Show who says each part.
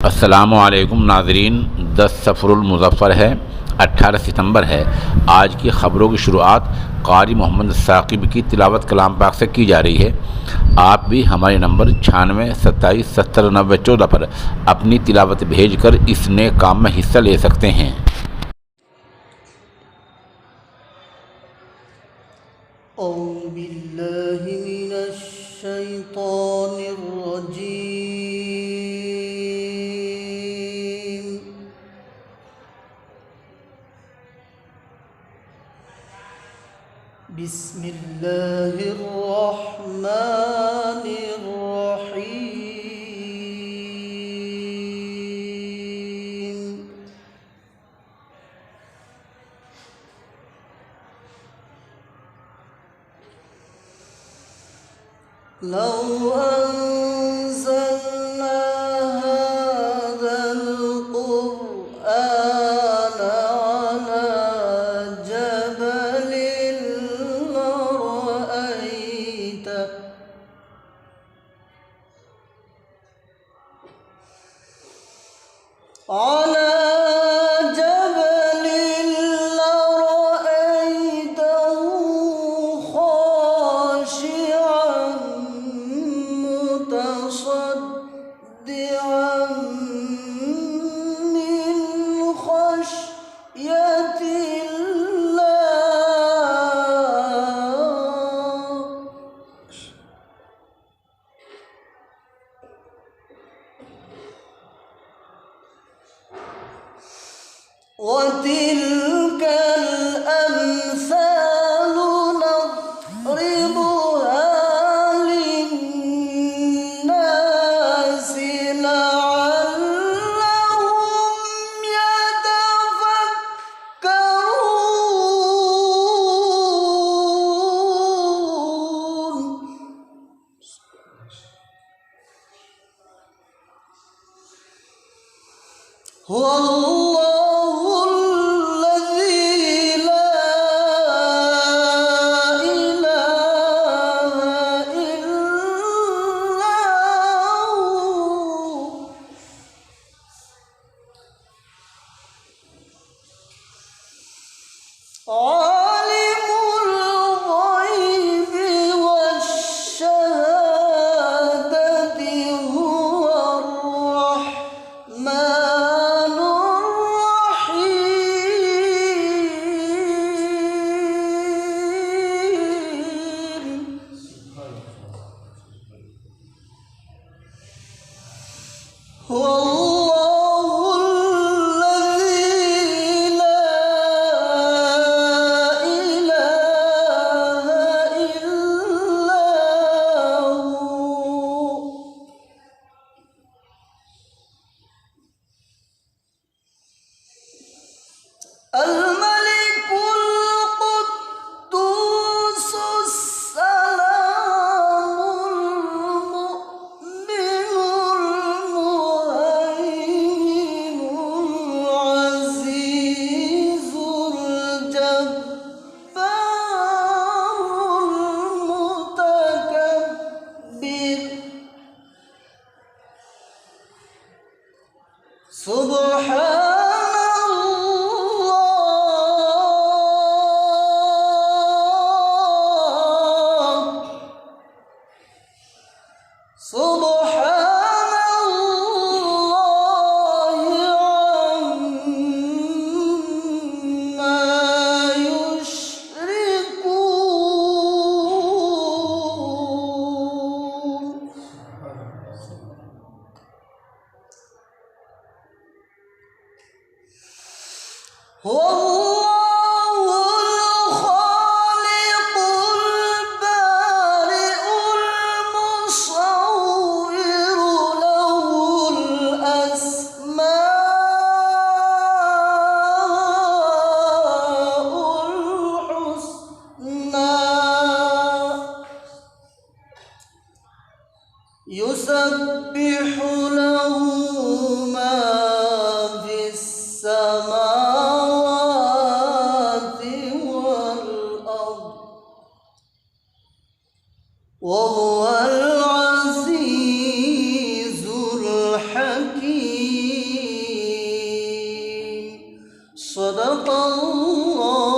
Speaker 1: अस्सलामुअलैकुम नाज़रीन, 10 सफ़रुल मुज़फ़्फ़र है, 18 सितंबर है। आज की ख़बरों की शुरुआत क़ारी मोहम्मद साक़िब की तिलावत कलाम पाक से की जा रही है। आप भी हमारे नंबर 96 27 70 90 14 पर अपनी तिलावत भेज कर इस नेक काम में हिस्सा ले सकते हैं।
Speaker 2: औज़ु बिल्लाहि मिनश शैतानिर रजीम। बिस्मिल्लाहिर रहमानिर रहीम। लौ अंज़लना हाज़ल क़ुरआन अला जबलिन लरأيته خاشعا متصدعا من خشية الله. وتلك الأمثال نضربها للناس لعلهم يتفكرون. هو الله الذي لا إله إلا هو. عالم الغيب والشهادة هو الرحمن الرحيم. هو الله الذي لا إله إلا هو. الملك القدوس السلام المؤمن المهيمن العزيز الجبار المتكبر. سبحان سبحان الله عما يشركون. هو الله الخالق البارئ المصور له الأسماء الحسنى. يسبح له ما في السماوات والأرض وهو العزيز الحكيم. الله